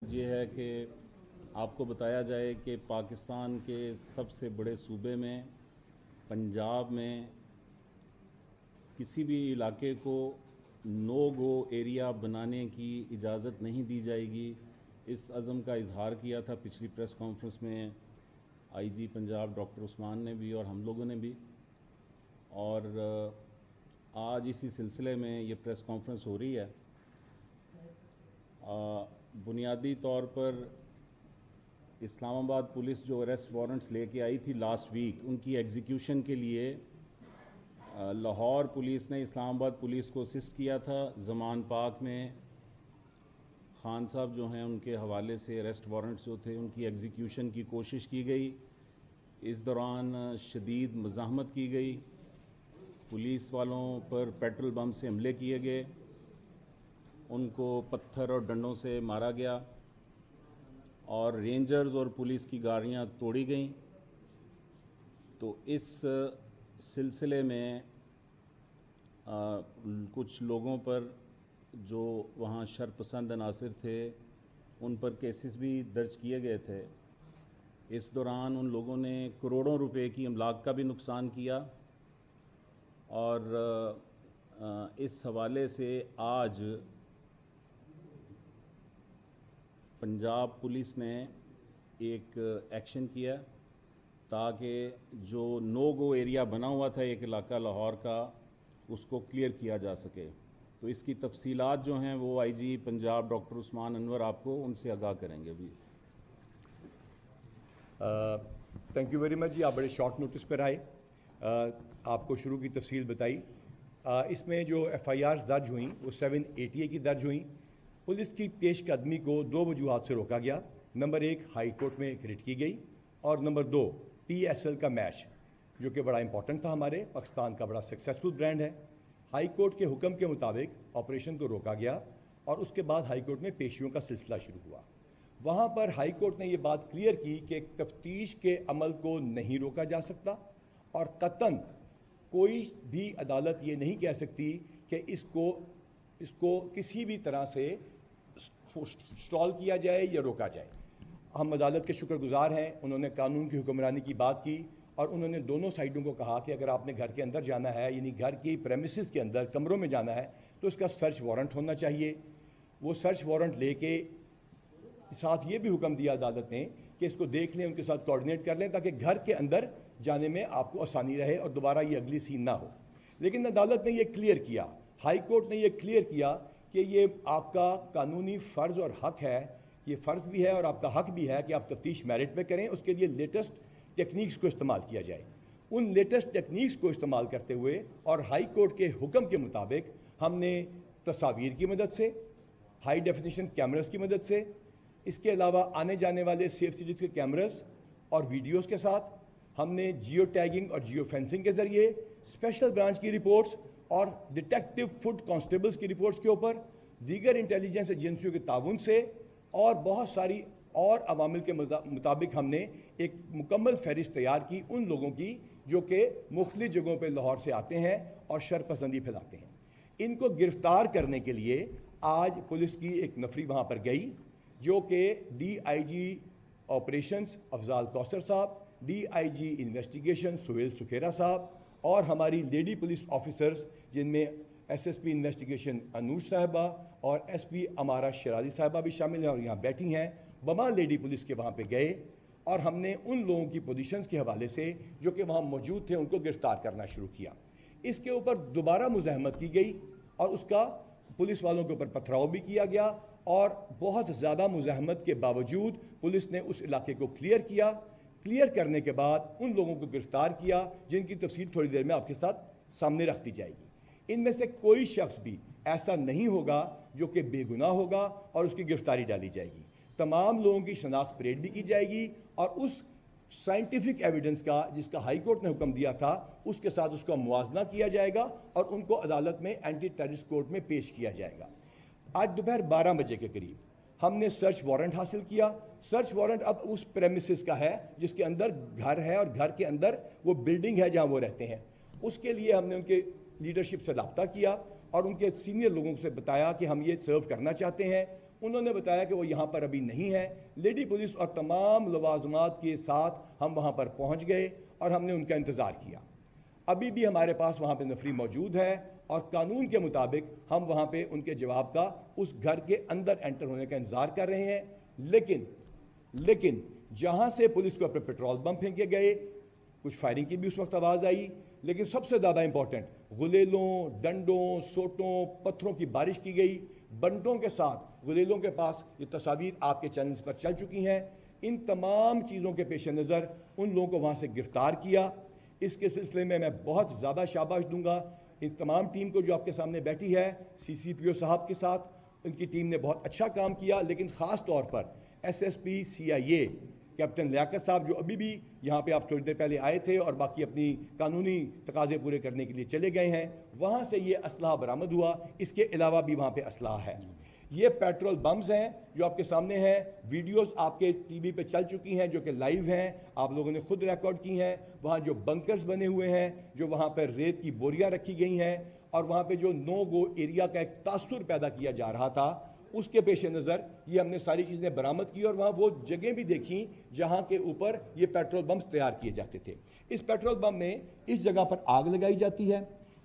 یہ ہے کہ آپ کو بتایا جائے کہ پاکستان کے سب سے بڑے صوبے میں پنجاب میں کسی بھی علاقے کو نو گو ایریا بنانے کی اجازت نہیں دی جائے گی۔ اس عزم کا اظہار کیا تھا پچھلی پریس کانفرنس میں آئی جی پنجاب ڈاکٹر عثمان نے بھی اور ہم لوگوں نے بھی، اور آج اسی سلسلے میں یہ پریس کانفرنس ہو رہی ہے۔ بنیادی طور پر اسلام آباد پولیس جو اریسٹ وارنٹس لے کے آئی تھی لاسٹ ویک، ان کی ایگزیکیوشن کے لیے لاہور پولیس نے اسلام آباد پولیس کو اسسٹ کیا تھا۔ زمان پاک میں خان صاحب جو ہیں ان کے حوالے سے اریسٹ وارنٹس جو تھے ان کی ایگزیکیوشن کی کوشش کی گئی۔ اس دوران شدید مزاحمت کی گئی، پولیس والوں پر پیٹرول بم سے حملے کیے گئے، ان کو پتھر اور ڈنڈوں سے مارا گیا اور رینجرز اور پولیس کی گاڑیاں توڑی گئیں۔ تو اس سلسلے میں کچھ لوگوں پر جو وہاں شرپسند عناصر تھے ان پر کیسز بھی درج کیے گئے تھے۔ اس دوران ان لوگوں نے کروڑوں روپے کی املاک کا بھی نقصان کیا، اور اس حوالے سے آج پنجاب پولیس نے ایک ایکشن کیا تاکہ جو نو گو ایریا بنا ہوا تھا ایک علاقہ لاہور کا، اس کو کلیئر کیا جا سکے۔ تو اس کی تفصیلات جو ہیں وہ آئی جی پنجاب ڈاکٹر عثمان انور آپ کو ان سے آگاہ کریں گے۔ بھی تھینک یو ویری مچ جی، آپ بڑے شارٹ نوٹس پر آئے، آپ کو شروع کی تفصیل بتائی۔ اس میں جو ایف آئی آرز درج ہوئیں وہ 780 کی درج ہوئیں۔ پولیس کی پیش قدمی کو دو وجوہات سے روکا گیا۔ نمبر 1 ہائی کورٹ میں ریٹ کی گئی، اور نمبر 2 پی ایس ایل کا میچ جو کہ بڑا امپورٹنٹ تھا، ہمارے پاکستان کا بڑا سکسیسفل برانڈ ہے۔ ہائی کورٹ کے حکم کے مطابق آپریشن کو روکا گیا، اور اس کے بعد ہائی کورٹ میں پیشیوں کا سلسلہ شروع ہوا۔ وہاں پر ہائی کورٹ نے یہ بات کلیئر کی کہ تفتیش کے عمل کو نہیں روکا جا سکتا، اور قطعاً کوئی بھی عدالت یہ نہیں کہہ سکتی کہ اس کو کسی بھی طرح سے سٹال کیا جائے یا روکا جائے۔ ہم عدالت کے شکر گزار ہیں، انہوں نے قانون کی حکمرانی کی بات کی، اور انہوں نے دونوں سائیڈوں کو کہا کہ اگر آپ نے گھر کے اندر جانا ہے، یعنی گھر کی پریمیسز کے اندر کمروں میں جانا ہے، تو اس کا سرچ وارنٹ ہونا چاہیے۔ وہ سرچ وارنٹ لے کے ساتھ یہ بھی حکم دیا عدالت نے کہ اس کو دیکھ لیں، ان کے ساتھ کوآرڈینیٹ کر لیں تاکہ گھر کے اندر جانے میں آپ کو آسانی رہے اور دوبارہ یہ اگلی سین نہ ہو۔ لیکن عدالت نے یہ کلیئر کیا، ہائی کورٹ نے یہ کلیئر کیا کہ یہ آپ کا قانونی فرض اور حق ہے، یہ فرض بھی ہے اور آپ کا حق بھی ہے کہ آپ تفتیش میرٹ پہ کریں، اس کے لیے لیٹسٹ ٹیکنیکس کو استعمال کیا جائے۔ ان لیٹسٹ ٹیکنیکس کو استعمال کرتے ہوئے اور ہائی کورٹ کے حکم کے مطابق ہم نے تصاویر کی مدد سے، ہائی ڈیفینیشن کیمراز کی مدد سے، اس کے علاوہ آنے جانے والے سیف سٹیز کے کیمراز اور ویڈیوز کے ساتھ، ہم نے جیو ٹیگنگ اور جیو فینسنگ کے ذریعے اسپیشل برانچ کی رپورٹس اور ڈیٹیکٹیو فوڈ کانسٹیبلز کی رپورٹس کے اوپر، دیگر انٹیلیجنس ایجنسیوں کے تعاون سے اور بہت ساری اور عوامل کے مطابق ہم نے ایک مکمل فہرست تیار کی ان لوگوں کی جو کہ مختلف جگہوں پہ لاہور سے آتے ہیں اور شر پسندی پھیلاتے ہیں۔ ان کو گرفتار کرنے کے لیے آج پولیس کی ایک نفری وہاں پر گئی، جو کہ D I G operations Afzal Kausar صاحب، D I G investigation Sohail Sukhera صاحب، اور ہماری لیڈی پولیس آفیسرز جن میں S S P investigation Anoush صاحبہ اور ایس پی امارہ شرازی صاحبہ بھی شامل ہیں اور یہاں بیٹھی ہیں، بما لیڈی پولیس کے وہاں پہ گئے، اور ہم نے ان لوگوں کی پوزیشنز کے حوالے سے جو کہ وہاں موجود تھے ان کو گرفتار کرنا شروع کیا۔ اس کے اوپر دوبارہ مزاحمت کی گئی اور اس کا پولیس والوں کے اوپر پتھراؤ بھی کیا گیا، اور بہت زیادہ مزاحمت کے باوجود پولیس نے اس علاقے کو کلیئر کیا۔ کلیئر کرنے کے بعد ان لوگوں کو گرفتار کیا جن کی تفصیل تھوڑی دیر میں آپ کے ساتھ سامنے رکھ دی جائے گی۔ ان میں سے کوئی شخص بھی ایسا نہیں ہوگا جو کہ بے گناہ ہوگا اور اس کی گرفتاری ڈالی جائے گی۔ تمام لوگوں کی شناخت پریڈ بھی کی جائے گی، اور اس سائنٹیفک ایویڈنس کا جس کا ہائی کورٹ نے حکم دیا تھا اس کے ساتھ اس کا موازنہ کیا جائے گا، اور ان کو عدالت میں اینٹی ٹیررسٹ کورٹ میں پیش کیا جائے گا۔ آج دوپہر 12 بجے کے قریب ہم نے سرچ وارنٹ حاصل کیا۔ سرچ وارنٹ اب اس پریمیسز کا ہے جس کے اندر گھر ہے، اور گھر کے اندر وہ بلڈنگ ہے جہاں وہ رہتے ہیں۔ اس کے لیے ہم نے ان کے لیڈرشپ سے رابطہ کیا اور ان کے سینئر لوگوں سے بتایا کہ ہم یہ سرو کرنا چاہتے ہیں۔ انہوں نے بتایا کہ وہ یہاں پر ابھی نہیں ہے. لیڈی پولیس اور تمام لوازمات کے ساتھ ہم وہاں پر پہنچ گئے اور ہم نے ان کا انتظار کیا. ابھی بھی ہمارے پاس وہاں پہ نفری موجود ہے اور قانون کے مطابق ہم وہاں پہ ان کے جواب کا اس گھر کے اندر انٹر ہونے کا انتظار کر رہے ہیں. لیکن جہاں سے پولیس کو اپنے پیٹرول بم پھینکے گئے, کچھ فائرنگ کی بھی اس وقت آواز آئی, لیکن سب سے زیادہ امپورٹنٹ غلیلوں, ڈنڈوں, سوٹوں, پتھروں کی بارش کی گئی. بنٹوں کے ساتھ غلیلوں کے پاس یہ تصاویر آپ کے چینلز پر چل چکی ہیں. ان تمام چیزوں کے پیش نظر ان لوگوں کو وہاں سے گرفتار کیا. اس کے سلسلے میں بہت زیادہ شاباش دوں گا اس تمام ٹیم کو جو آپ کے سامنے بیٹھی ہے, سی سی پی او صاحب کے ساتھ. ان کی ٹیم نے بہت اچھا کام کیا, لیکن خاص طور پر S S P C I A captain Liaquat صاحب جو ابھی بھی یہاں پہ آپ تھوڑی دیر پہلے آئے تھے اور باقی اپنی قانونی تقاضے پورے کرنے کے لیے چلے گئے ہیں, وہاں سے یہ اسلحہ برآمد ہوا. اس کے علاوہ بھی وہاں پہ اسلحہ ہے. یہ پیٹرول بمز ہیں جو آپ کے سامنے ہیں. ویڈیوز آپ کے ٹی وی پہ چل چکی ہیں جو کہ لائیو ہیں, آپ لوگوں نے خود ریکارڈ کی ہیں. وہاں جو بنکرز بنے ہوئے ہیں, جو وہاں پہ ریت کی بوریاں رکھی گئی ہیں, اور وہاں پہ جو نو گو ایریا کا ایک تاثر پیدا کیا جا رہا تھا, اس کے پیش نظر یہ ہم نے ساری چیزیں برآمد کی. اور وہاں وہ جگہیں بھی دیکھیں جہاں کے اوپر یہ پیٹرول بمز تیار کیے جاتے تھے. اس پیٹرول بم میں اس جگہ پر آگ لگائی جاتی ہے.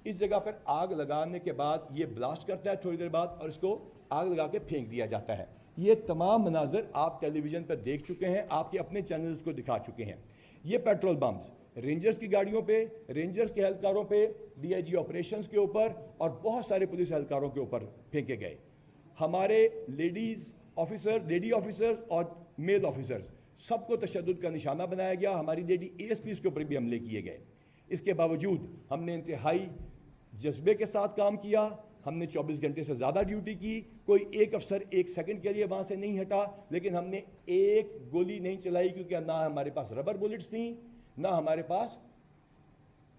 اس جگہ پر آگ لگانے کے بعد یہ بلاسٹ کرتا ہے تھوڑی دیر بعد, اور اس کو آگ لگا کے پھینک دیا جاتا ہے. یہ تمام مناظر آپ ٹیلی ویژن پر دیکھ چکے ہیں, آپ کے اپنے چینلز کو دکھا چکے ہیں. یہ پیٹرول بمز رینجرز کی گاڑیوں پہ, رینجرز کے اہلکاروں پہ, ڈی آئی جی آپریشنز کے اوپر اور بہت سارے پولیس اہلکاروں کے اوپر پھینکے گئے. ہمارے لیڈی آفیسرز اور میل آفیسرز سب کو تشدد کا نشانہ بنایا گیا. ہماری لیڈی اے ایس پیز کے اوپر بھی حملے کیے گئے. اس کے باوجود ہم نے انتہائی جذبے کے ساتھ کام کیا. ہم نے 24 گھنٹے سے زیادہ ڈیوٹی کی. کوئی ایک افسر ایک سیکنڈ کے لیے وہاں سے نہیں ہٹا, لیکن ہم نے ایک گولی نہیں چلائی, کیونکہ نہ ہمارے پاس ربر بلٹس تھیں, نہ ہمارے پاس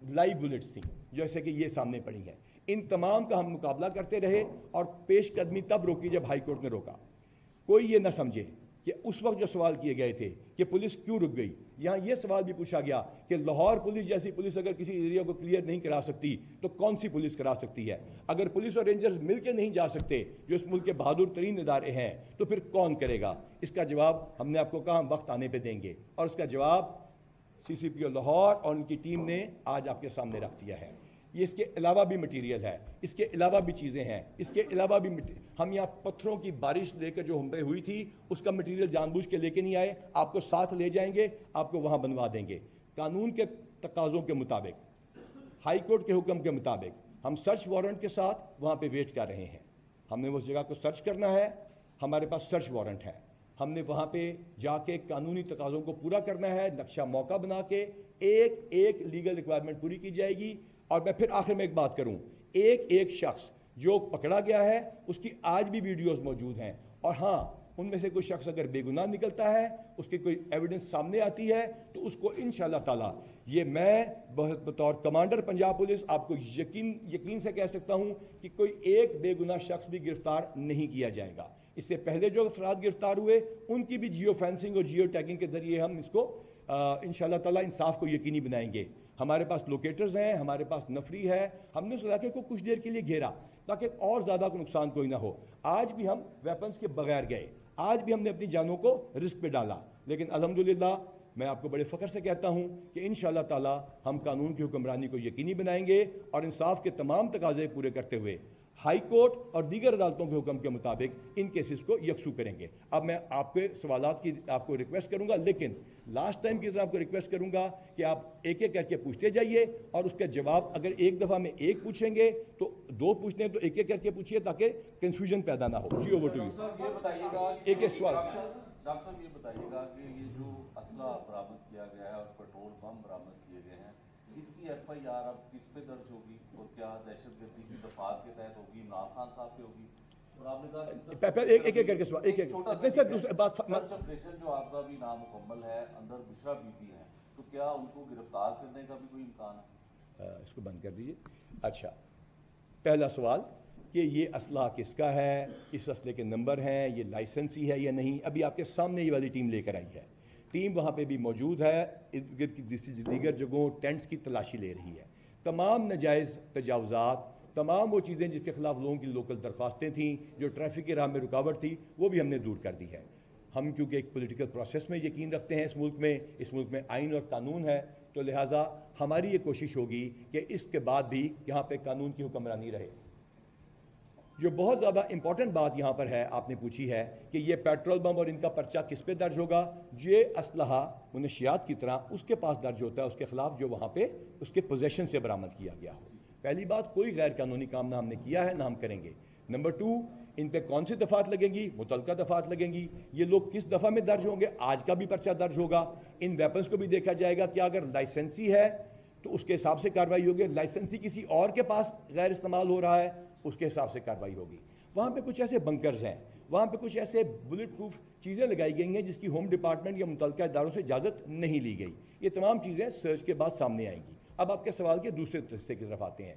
لائیو بلٹس تھیں جیسے کہ یہ سامنے پڑی ہیں. ان تمام کا ہم مقابلہ کرتے رہے اور پیش قدمی تب روکی جب ہائی کورٹ نے روکا. کوئی یہ نہ سمجھے کہ اس وقت جو سوال کیے گئے تھے کہ پولیس کیوں رک گئی, یہاں یہ سوال بھی پوچھا گیا کہ لاہور پولیس جیسی پولیس اگر کسی ایریا کو کلیئر نہیں کرا سکتی تو کون سی پولیس کرا سکتی ہے؟ اگر پولیس اور رینجرز مل کے نہیں جا سکتے جو اس ملک کے بہادر ترین ادارے ہیں, تو پھر کون کرے گا؟ اس کا جواب ہم نے آپ کو کہا ہم وقت آنے پہ دیں گے, اور اس کا جواب سی سی پی او لاہور اور ان کی ٹیم نے آج آپ کے سامنے رکھ دیا ہے. یہ اس کے علاوہ بھی مٹیریل ہے, اس کے علاوہ بھی چیزیں ہیں, اس کے علاوہ بھی ہم یہاں پتھروں کی بارش لے کر جو ہم پہ ہوئی تھی اس کا مٹیریل جان بوجھ کے لے کے نہیں آئے, آپ کو ساتھ لے جائیں گے, آپ کو وہاں بنوا دیں گے. قانون کے تقاضوں کے مطابق, ہائی کورٹ کے حکم کے مطابق ہم سرچ وارنٹ کے ساتھ وہاں پہ ویٹ کر رہے ہیں. ہم نے اس جگہ کو سرچ کرنا ہے, ہمارے پاس سرچ وارنٹ ہے. ہم نے وہاں پہ جا کے قانونی تقاضوں کو پورا کرنا ہے, نقشہ موقع بنا کے ایک ایک لیگل ریکوائرمنٹ پوری کی جائے گی. اور میں پھر آخر میں ایک بات کروں, ایک شخص جو پکڑا گیا ہے اس کی آج بھی ویڈیوز موجود ہیں, اور ہاں ان میں سے کوئی شخص اگر بے گناہ نکلتا ہے, اس کی کوئی ایویڈنس سامنے آتی ہے, تو اس کو انشاءاللہ تعالی یہ میں بطور کمانڈر پنجاب پولیس آپ کو یقین سے کہہ سکتا ہوں کہ کوئی ایک بے گناہ شخص بھی گرفتار نہیں کیا جائے گا. اس سے پہلے جو افراد گرفتار ہوئے ان کی بھی جیو فینسنگ اور جیو ٹیگنگ کے ذریعے ہم اس کو انشاءاللہ تعالی انصاف کو یقینی بنائیں گے. ہمارے پاس لوکیٹرز ہیں, ہمارے پاس نفری ہے. ہم نے اس علاقے کو کچھ دیر کے لیے گھیرا تاکہ اور زیادہ کو نقصان کوئی نہ ہو. آج بھی ہم ویپنز کے بغیر گئے, آج بھی ہم نے اپنی جانوں کو رسک پہ ڈالا, لیکن الحمدللہ میں آپ کو بڑے فخر سے کہتا ہوں کہ انشاءاللہ تعالی ہم قانون کی حکمرانی کو یقینی بنائیں گے اور انصاف کے تمام تقاضے پورے کرتے ہوئے ہائی کورٹ اور دیگر عدالتوں کے حکم کے مطابق ان کیسز کو یکسو کریں گے. اب میں آپ کے سوالات کی آپ کو ریکویسٹ کروں گا, لیکن لاسٹ ٹائم کی طرح آپ کو ریکویسٹ کروں گا کہ آپ ایک ایک کر کے پوچھتے جائیے, اور اس کا جواب اگر ایک دفعہ میں ایک پوچھیں گے تو دو پوچھتے ہیں تو ایک ایک کر کے پوچھیے تاکہ کنفیوژن پیدا نہ ہو. G over to you. ایک ایک سوال. ڈاکٹر صاحب یہ بتائیے گا کہ یہ جو اسلحہ برآمد کیا گیا ہے اور پیٹرول بم برآمد کیے گئے ہیں, اس کی ایف آئی آر اب کس پہ درج ہوگی, اور کیا دہشت گردی کی دفعات کے تحت ہوگی, عمران خان صاحب پہ ہوگی؟ اور آپ نے کہا ایک ایک کر کے سوال, ایک ایک سرچ آپریشن جو آپ کا بھی نامکمل ہے, اندر بشرا بی پی ہے, تو کیا ان کو گرفتار کرنے کا بھی کوئی امکان ہے؟ اس کو بند کر دیجیے. اچھا, پہلا سوال کہ یہ اسلحہ کس کا ہے, اس اسلحے کے نمبر ہیں, یہ لائسنسی ہے یا نہیں, ابھی آپ کے سامنے یہ والی ٹیم لے کر آئی ہے. ٹیم وہاں پہ بھی موجود ہے, ارد گرد کی دیگر جگہوں ٹینٹس کی تلاشی لے رہی ہے. تمام ناجائز تجاوزات, تمام وہ چیزیں جس کے خلاف لوگوں کی لوکل درخواستیں تھیں، جو ٹریفک کی راہ میں رکاوٹ تھی، وہ بھی ہم نے دور کر دی ہے۔ ہم کیونکہ ایک پولیٹیکل پروسیس میں یقین رکھتے ہیں اس ملک میں آئین اور قانون ہے، تو لہٰذا ہماری یہ کوشش ہوگی کہ اس کے بعد بھی یہاں پہ قانون کی حکمرانی رہے۔ جو بہت زیادہ امپورٹنٹ بات یہاں پر ہے، آپ نے پوچھی ہے کہ یہ پیٹرول بم اور ان کا پرچہ کس پہ درج ہوگا؟ یہ اسلحہ منشیات کی طرح اس کے پاس درج ہوتا ہے، اس کے خلاف جو وہاں پہ اس کے پوزیشن سے برآمد کیا گیا ہو۔ پہلی بات، کوئی غیر قانونی کام نہ ہم نے کیا ہے، نہ ہم کریں گے۔ نمبر 2، ان پہ کون سی دفعات لگیں گی؟ متعلقہ دفعات لگیں گی۔ یہ لوگ کس دفعہ میں درج ہوں گے؟ آج کا بھی پرچہ درج ہوگا۔ ان ویپنز کو بھی دیکھا جائے گا کہ اگر لائسنسی ہے تو اس کے حساب سے کارروائی ہوگی، لائسنسی کسی اور کے پاس غیر استعمال ہو رہا ہے اس کے حساب سے کارروائی ہوگی۔ وہاں پہ کچھ ایسے بنکرز ہیں، وہاں پہ کچھ ایسے بلٹ پروف چیزیں لگائی گئی ہیں جس کی ہوم ڈپارٹمنٹ یا متعلقہ اداروں سے اجازت نہیں لی گئی۔ یہ تمام چیزیں سرچ کے بعد سامنے آئیں گی۔ اب آپ کے سوال کے دوسرے حصے کی طرف آتے ہیں۔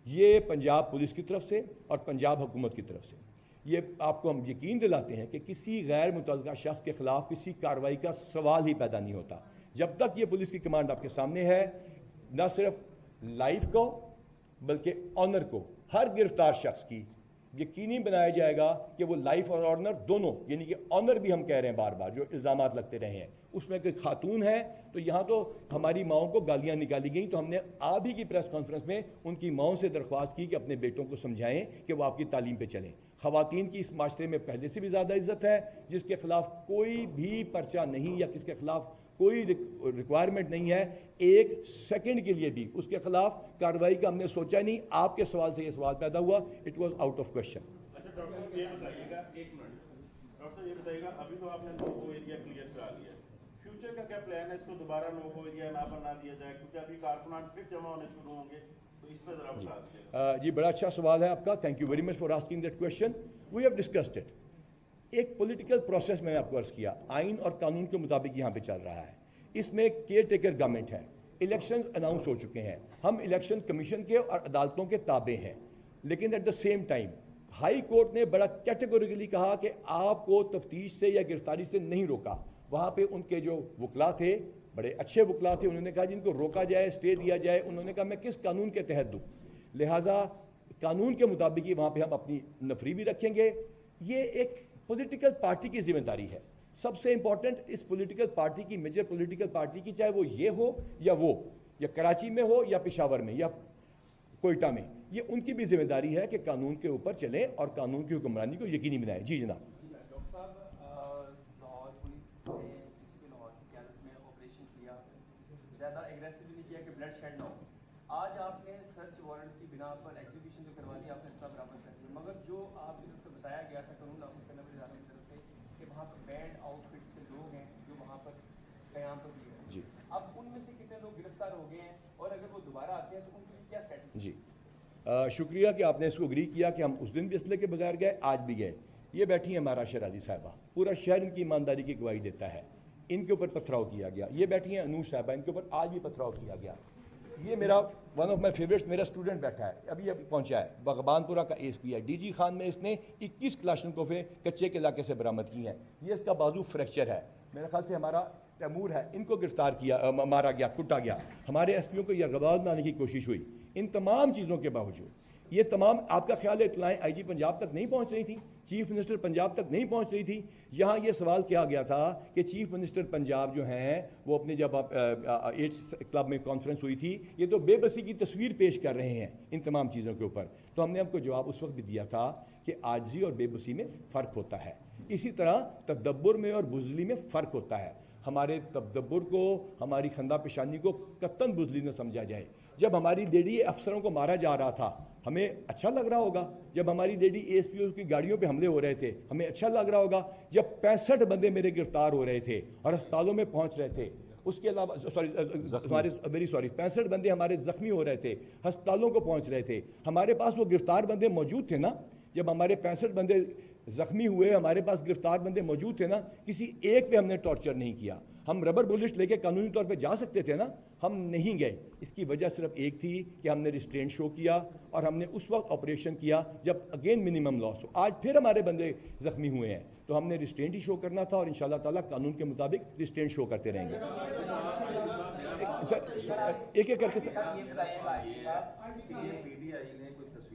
یہ پنجاب پولیس کی طرف سے اور پنجاب حکومت کی طرف سے یہ آپ کو ہم یقین دلاتے ہیں کہ کسی غیر متعلقہ شخص کے خلاف کسی کارروائی کا سوال ہی پیدا نہیں ہوتا جب تک یہ پولیس کی کمانڈ آپ کے سامنے ہے۔ نہ صرف لائف کو بلکہ آنر کو ہر گرفتار شخص کی یقینی بنایا جائے گا کہ وہ لائف اور آنر دونوں، یعنی کہ آنر بھی ہم کہہ رہے ہیں بار بار جو الزامات لگتے رہے ہیں، اس میں کوئی خاتون ہے تو یہاں تو ہماری ماؤں کو گالیاں نکالی گئیں، تو ہم نے آج ہی کی پریس کانفرنس میں ان کی ماؤں سے درخواست کی کہ اپنے بیٹوں کو سمجھائیں کہ وہ آپ کی تعلیم پہ چلیں۔ خواتین کی اس معاشرے میں پہلے سے بھی زیادہ عزت ہے، جس کے خلاف کوئی بھی پرچہ نہیں یا کس کے خلاف کوئی ریکوائرمنٹ نہیں ہے، ایک سیکنڈ کے لیے بھی اس کے خلاف کارروائی کا ہم نے سوچا نہیں۔ آپ کے سوال سے یہ سوال پیدا ہوا، it was out of question. اچھا ڈاکٹر صاحب یہ بتائیے گا، ایک منٹ ڈاکٹر صاحب یہ بتائیے گا، ابھی تو آپ نے لوگو ایریا کلیئر کرا لیا ہے، فیوچر کا کیا پلان ہے؟ اس کو دوبارہ لوگو ایریا نہ بنا دیا جائے کیونکہ ابھی کارکنان پھر جمع ہونے شروع ہوں گے، تو اس پہ ذرا بتا دیجیے۔ جی بڑا اچھا سوال ہے آپ کا، thank you very much for asking that question. We have discussed it. ایک پولیٹیکل پروسیس میں نے آپ کو عرض کیا، آئین اور قانون کے مطابق یہاں پہ چل رہا ہے۔ اس میں کیئر ٹیکر گورنمنٹ ہے، الیکشن اناؤنس ہو چکے ہیں، ہم الیکشن کمیشن کے اور عدالتوں کے تابع ہیں، لیکن at the same time high court نے بڑا کیٹیگوریکلی کہا کہ آپ کو تفتیش سے یا گرفتاری سے نہیں روکا۔ وہاں پہ ان کے جو وکلا تھے، بڑے اچھے وکلا تھے، انہوں نے کہا جن کو روکا جائے، اسٹے دیا جائے، انہوں نے کہا میں کس قانون کے تحت دوں؟ لہٰذا قانون کے مطابق ہی وہاں پہ ہم اپنی نفری بھی رکھیں گے۔ یہ ایک پولیٹیکل پارٹی کی ذمہ داری ہے۔ سب سے امپورٹنٹ اس پولیٹیکل پارٹی کی، میجر پولیٹیکل پارٹی کی، چاہے وہ یہ ہو یا وہ، یا کراچی میں ہو یا پشاور میں یا کوئٹہ میں، یہ ان کی بھی ذمہ داری ہے کہ قانون کے اوپر چلیں اور قانون کی حکمرانی کو یقینی بنائیں۔ جی جناب۔ ڈاکٹر صاحب، لاہور پولیس نے سی پی لاہور کی قیادت میں آپریشن کیا، زیادہ ایگریسولی کیا کہ بلڈ شیڈ نہ ہو۔ آج آپ نے سرچ وارنٹ کی بنا پر ایگزیکیوشن جو کروا دی، آپ نے اسلحہ برآمد کر دی، مگر جو آپ کی طرف سے بتایا گیا تھا قانون نافذ کرنے والے اداروں کی طرف سے کہ وہاں پر بینڈ آؤٹ فٹس کے لوگ ہیں جو وہاں پر قیام پذیر ہیں، جی اب ان میں سے کتنے لوگ گرفتار ہو گئے ہیں اور اگر وہ دوبارہ آتے ہیں تو ان کی کیا اسٹریٹجی؟ جی شکریہ کہ آپ نے اس کو اگری کیا کہ ہم اس دن بھی اسلحے کے بغیر گئے، آج بھی گئے۔ یہ بیٹھی ہیں ہمارا شرازی صاحبہ، پورا شہر ان کی ایمانداری کی گواہی دیتا ہے۔ ان کے اوپر پتھراؤ کیا گیا۔ یہ بیٹھی ہیں انوش صاحبہ، ان کے اوپر آج بھی پتھراؤ کیا گیا۔ یہ میرا ون آف مائی فیوریٹس، میرا اسٹوڈنٹ بیٹھا ہے، ابھی پہنچا ہے، بغبان پورہ کا ایس پی ہے، ڈی جی خان میں اس نے 21 کلاشنکوفیں کچے کے علاقے سے برآمد کی ہیں۔ یہ اس کا بازو فریکچر ہے، میرے خیال سے ہمارا تیمور ہے، ان کو گرفتار کیا، مارا گیا، کٹا گیا۔ ہمارے ایس پیوں کو یہ غبار بنانے کی کوشش ہوئی۔ ان تمام چیزوں کے باوجود یہ تمام آپ کا خیال ہے اطلاعیں آئی جی پنجاب تک نہیں پہنچ رہی تھی، چیف منسٹر پنجاب تک نہیں پہنچ رہی تھی؟ یہاں یہ سوال کیا گیا تھا کہ چیف منسٹر پنجاب جو ہیں وہ اپنے جب 8 کلب میں کانفرنس ہوئی تھی، یہ تو بے بسی کی تصویر پیش کر رہے ہیں ان تمام چیزوں کے اوپر، تو ہم نے آپ کو جواب اس وقت بھی دیا تھا کہ عاجزی اور بے بسی میں فرق ہوتا ہے، اسی طرح تدبر میں اور بزدلی میں فرق ہوتا ہے۔ ہمارے تدبر کو، ہماری خندہ پیشانی کو قطعاً بزدلی نہ سمجھا جائے۔ جب ہماری لیڈی افسروں کو مارا جا رہا تھا ہمیں اچھا لگ رہا ہوگا، جب ہماری لیڈی ایس پی او کی گاڑیوں پہ حملے ہو رہے تھے ہمیں اچھا لگ رہا ہوگا، جب 65 بندے میرے گرفتار ہو رہے تھے اور ہسپتالوں میں پہنچ رہے تھے، اس کے علاوہ ویری سوری 65 بندے ہمارے زخمی ہو رہے تھے، ہسپتالوں کو پہنچ رہے تھے، ہمارے پاس وہ گرفتار بندے موجود تھے نا؟ جب ہمارے 65 بندے زخمی ہوئے، ہمارے پاس گرفتار بندے موجود تھے نا، کسی ایک پہ ہم نے ٹارچر نہیں کیا۔ ہم ربر بلٹ لے کے قانونی طور پہ جا سکتے تھے نا، ہم نہیں گئے۔ اس کی وجہ صرف ایک تھی کہ ہم نے ریسٹرینٹ شو کیا اور ہم نے اس وقت آپریشن کیا جب اگین منیمم لاس ہو۔ آج پھر ہمارے بندے زخمی ہوئے ہیں تو ہم نے ریسٹرینٹ ہی شو کرنا تھا اور انشاءاللہ تعالیٰ قانون کے مطابق ریسٹرینٹ شو کرتے رہیں گے۔ ایک ایک کر کے پی ٹی آئی نے کوئی تصویر